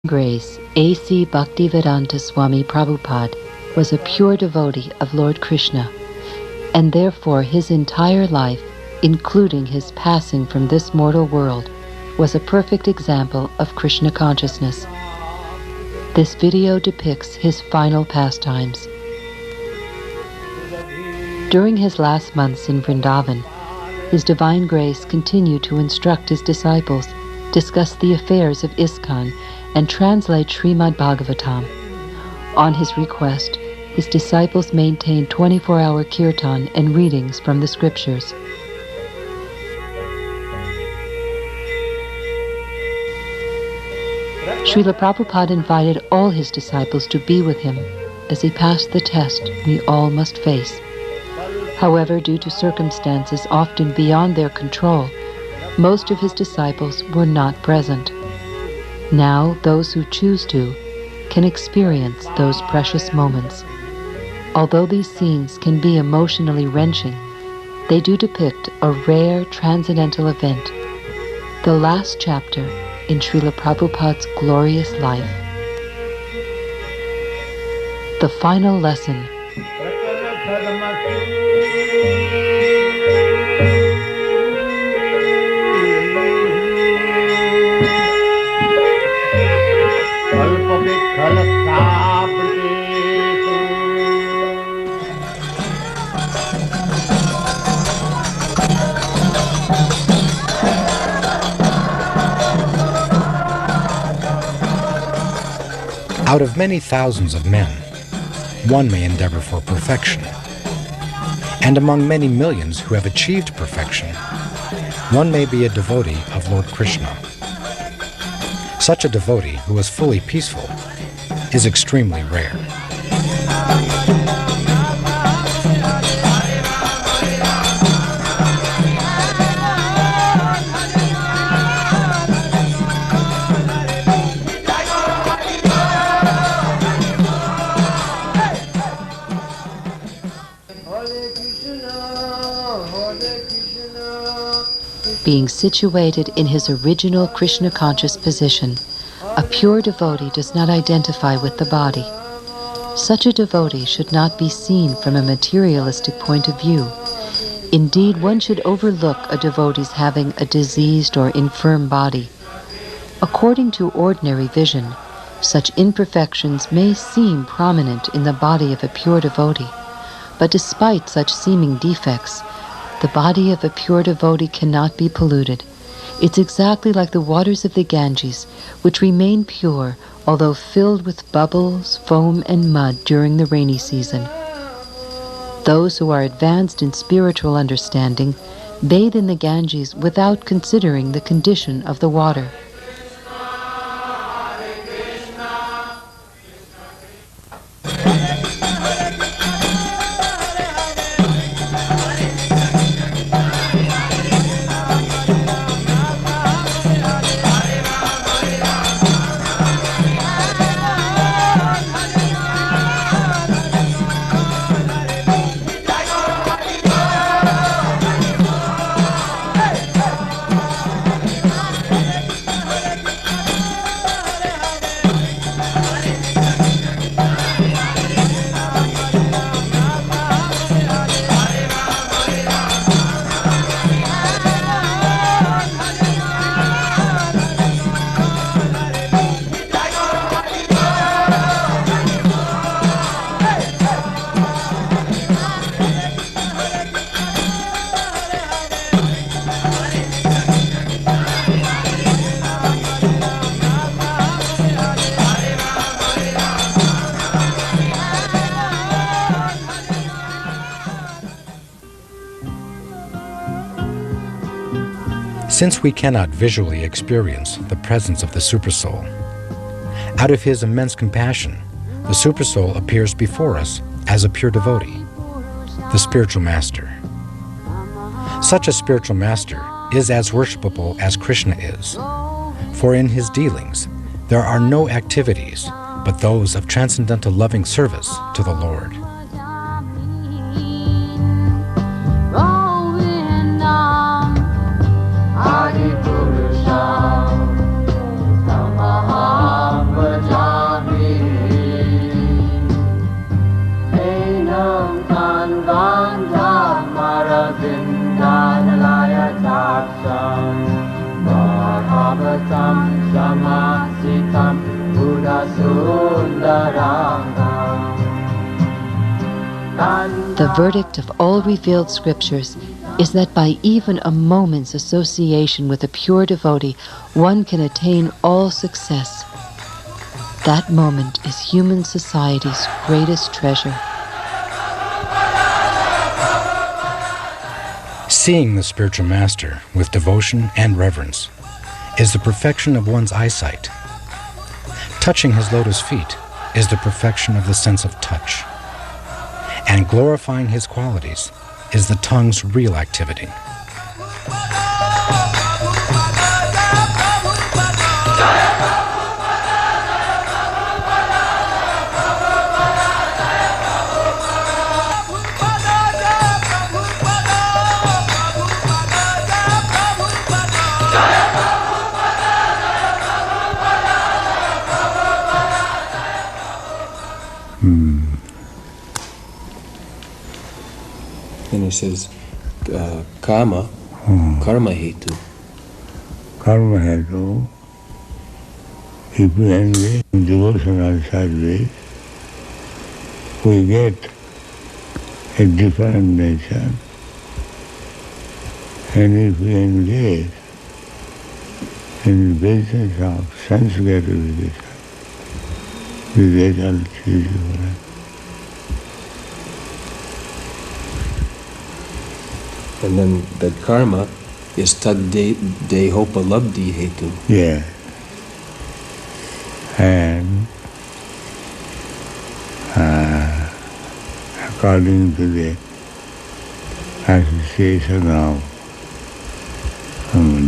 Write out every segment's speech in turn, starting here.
Grace, A.C. Bhaktivedanta Swami Prabhupada was a pure devotee of Lord Krishna, and therefore his entire life, including his passing from this mortal world, was a perfect example of Krishna consciousness. This video depicts his final pastimes. During his last months in Vrindavan, His Divine Grace continued to instruct his disciples, discuss the affairs of ISKCON, and translate Srimad Bhagavatam. On his request, his disciples maintained 24-hour kirtan and readings from the scriptures. Srila Prabhupada invited all his disciples to be with him as he passed the test we all must face. However, due to circumstances often beyond their control, most of his disciples were not present. Now, those who choose to can experience those precious moments. Although these scenes can be emotionally wrenching, they do depict a rare transcendental event, the last chapter in Srila Prabhupada's glorious life. The final lesson. Out of many thousands of men, one may endeavor for perfection. And among many millions who have achieved perfection, one may be a devotee of Lord Krishna. Such a devotee who is fully peaceful is extremely rare. Being situated in his original Krishna-conscious position, a pure devotee does not identify with the body. Such a devotee should not be seen from a materialistic point of view. Indeed, one should overlook a devotee's having a diseased or infirm body. According to ordinary vision, such imperfections may seem prominent in the body of a pure devotee, but despite such seeming defects, the body of a pure devotee cannot be polluted. It's exactly like the waters of the Ganges, which remain pure although filled with bubbles, foam, and mud during the rainy season. Those who are advanced in spiritual understanding bathe in the Ganges without considering the condition of the water. Since we cannot visually experience the presence of the Supersoul, out of his immense compassion, the Supersoul appears before us as a pure devotee, the spiritual master. Such a spiritual master is as worshipable as Krishna is, for in his dealings there are no activities but those of transcendental loving service to the Lord. Adi Purusha, Tamaham The verdict of all revealed scriptures is that by even a moment's association with a pure devotee, one can attain all success. That moment is human society's greatest treasure. Seeing the spiritual master with devotion and reverence is the perfection of one's eyesight. Touching his lotus feet is the perfection of the sense of touch. And glorifying his qualities is the tongue's real activity. And he says, karma hetu. Karma hetu. If we engage in devotional service, we get a different nature. And if we engage in the business of sense gratification, the result is different. And then that karma is tad dehopalabdhi hetu. Yeah. And according to the association of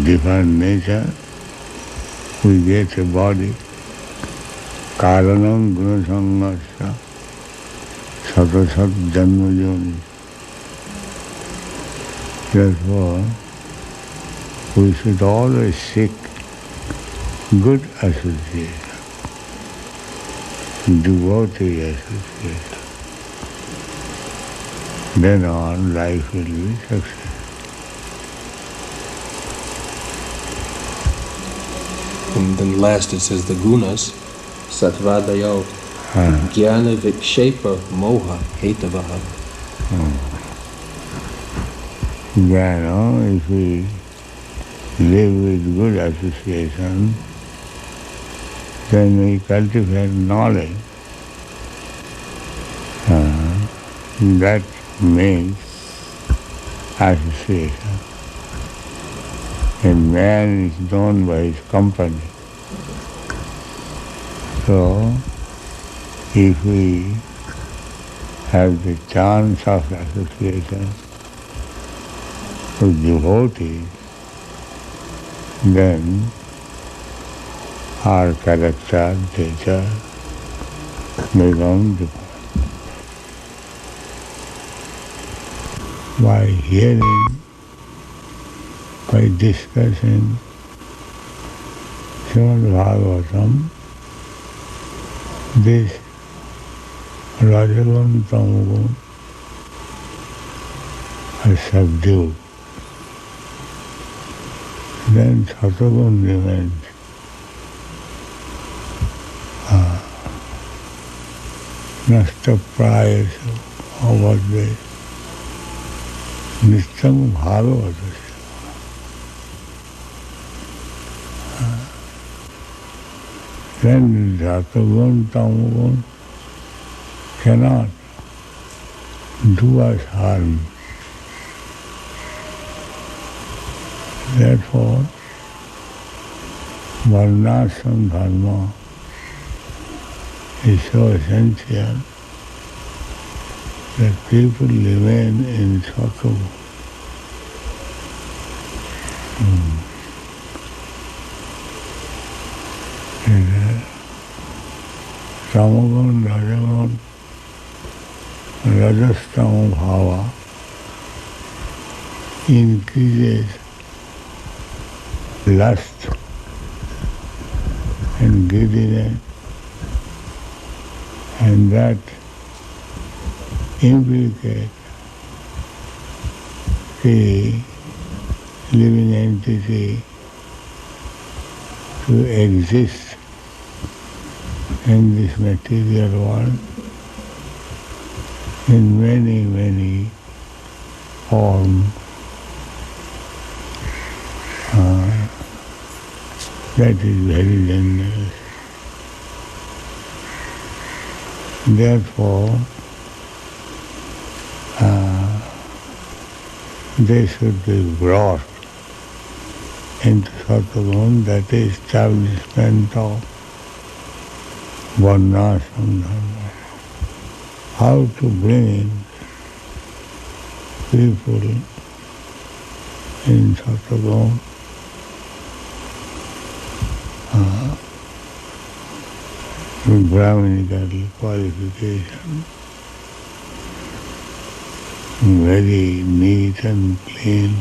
different nature, we get a body. Karanam gunasangasya satasat janmajoni. Therefore, we should always seek good association, devotee association. Then on, life will be successful. And then last it says the gunas, satvadayo, jnana vikshepa moha hetavaha. Jnana, if we live with good association, then we cultivate knowledge. That means association. And man is known by his company. So, if we have the chance of association with devotees, then our character, nature become different. By hearing, by discussing Srimad Bhagavatam, this Rajagun Tamagun are subdued. Then Satagun remains. Nasta prayasa over this. Nityam Bhagavata. Then Satagun Tamagun cannot do us harm. Therefore, varnashram dharma is so essential that people remain in Satagun. Tamagun, Rajagun, Rajastama Bhava increases lust and greediness, and that implicates the living entity to exist in this material world in many, many forms. That is very dangerous. Therefore, they should be brought into Sataguna, that is establishment of Varnashram Dharma. How to bring in people in Sataguna with Brahminical qualification, very neat and clean,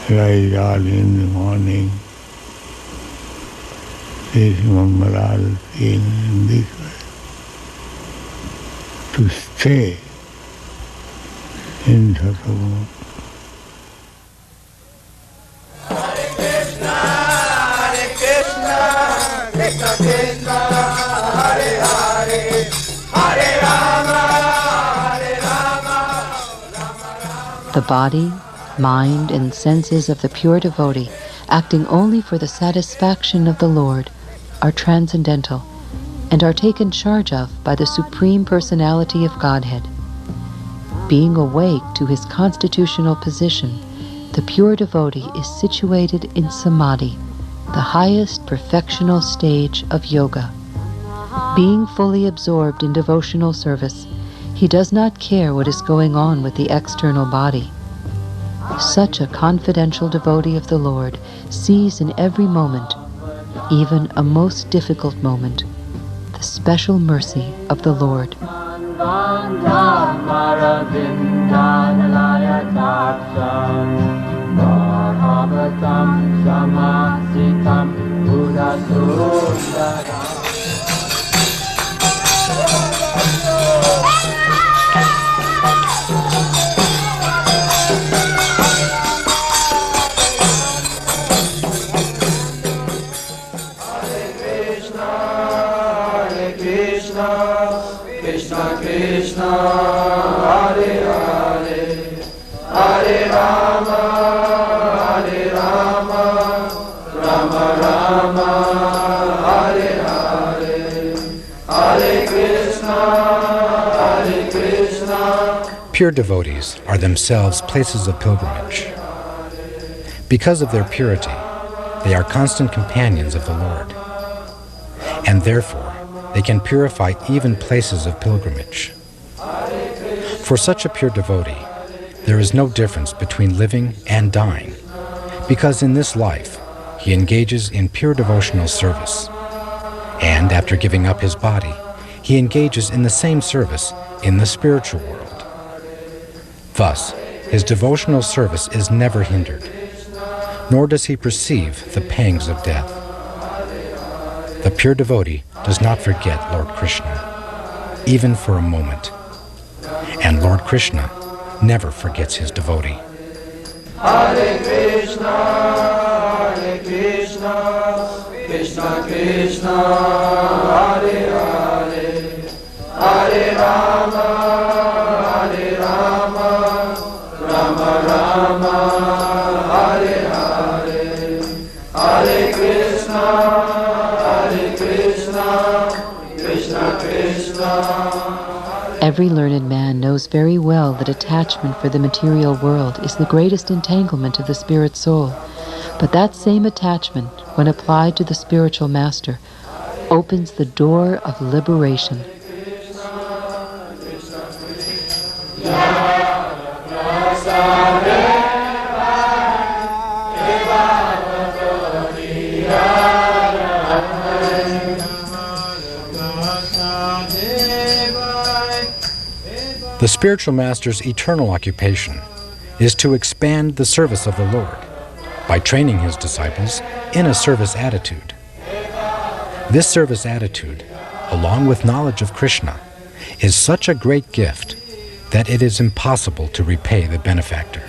rise early in the morning, this Mangalarati in this way, to stay in Sataguna. The body, mind, and senses of the pure devotee, acting only for the satisfaction of the Lord, are transcendental and are taken charge of by the Supreme Personality of Godhead. Being awake to his constitutional position, the pure devotee is situated in Samadhi, the highest perfectional stage of yoga. Being fully absorbed in devotional service, he does not care what is going on with the external body. Such a confidential devotee of the Lord sees in every moment, even a most difficult moment, the special mercy of the Lord. Pure devotees are themselves places of pilgrimage. Because of their purity, they are constant companions of the Lord, and therefore they can purify even places of pilgrimage. For such a pure devotee, there is no difference between living and dying, because in this life he engages in pure devotional service, and after giving up his body, he engages in the same service in the spiritual world. Thus, his devotional service is never hindered, nor does he perceive the pangs of death. The pure devotee does not forget Lord Krishna, even for a moment, and Lord Krishna never forgets his devotee. Hare Krishna, Krishna Krishna, Hare Hare, Hare Rama, Rama Rama, Hare Hare, Hare Krishna, Krishna Krishna. Every learned man knows very well that attachment for the material world is the greatest entanglement of the spirit soul. But that same attachment, when applied to the spiritual master, opens the door of liberation. The spiritual master's eternal occupation is to expand the service of the Lord by training his disciples in a service attitude. This service attitude, along with knowledge of Krishna, is such a great gift that it is impossible to repay the benefactor.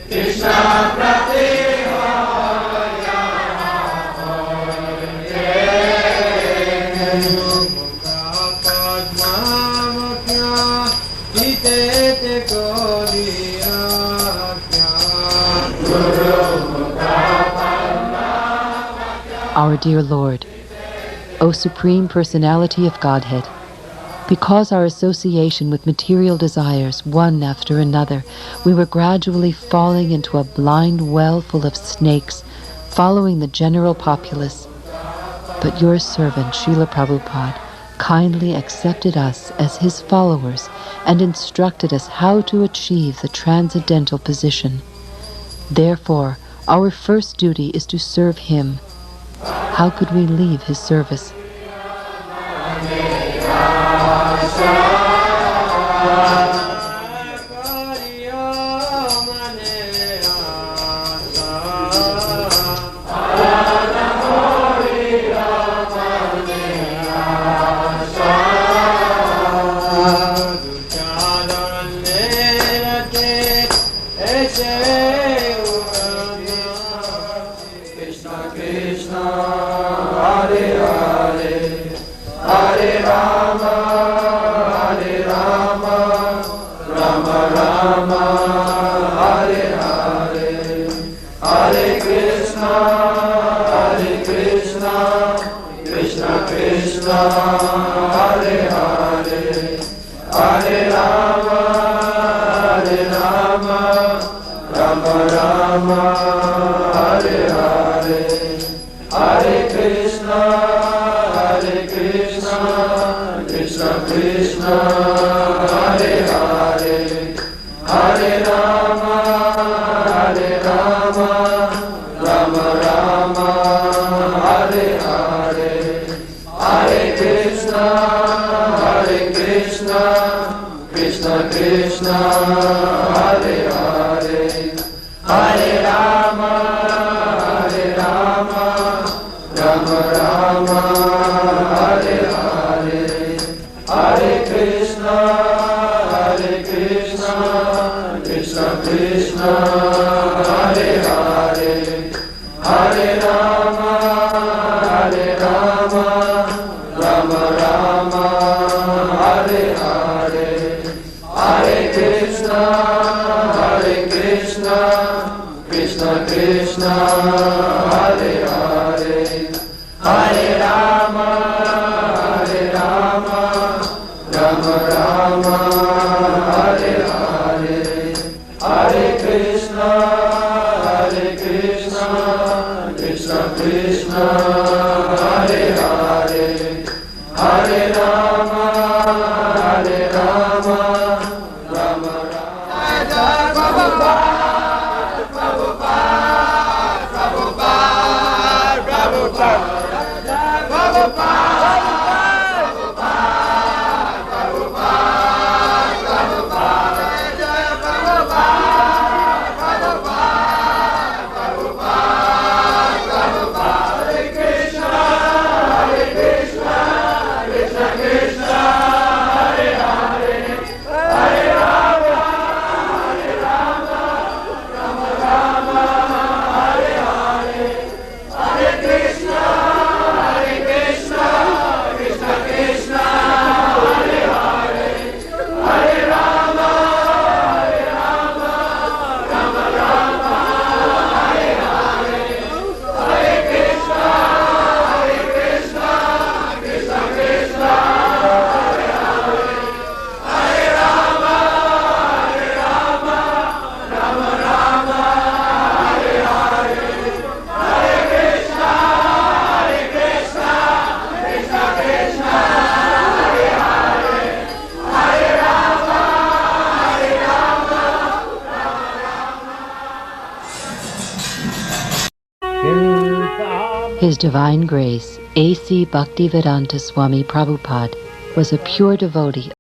Krishna Our dear Lord, O Supreme Personality of Godhead, because our association with material desires, one after another, we were gradually falling into a blind well full of snakes, following the general populace. But your servant, Srila Prabhupada, kindly accepted us as his followers and instructed us how to achieve the transcendental position. Therefore, our first duty is to serve him. How could we leave his service? His Divine Grace, A.C. Bhaktivedanta Swami Prabhupada, was a pure devotee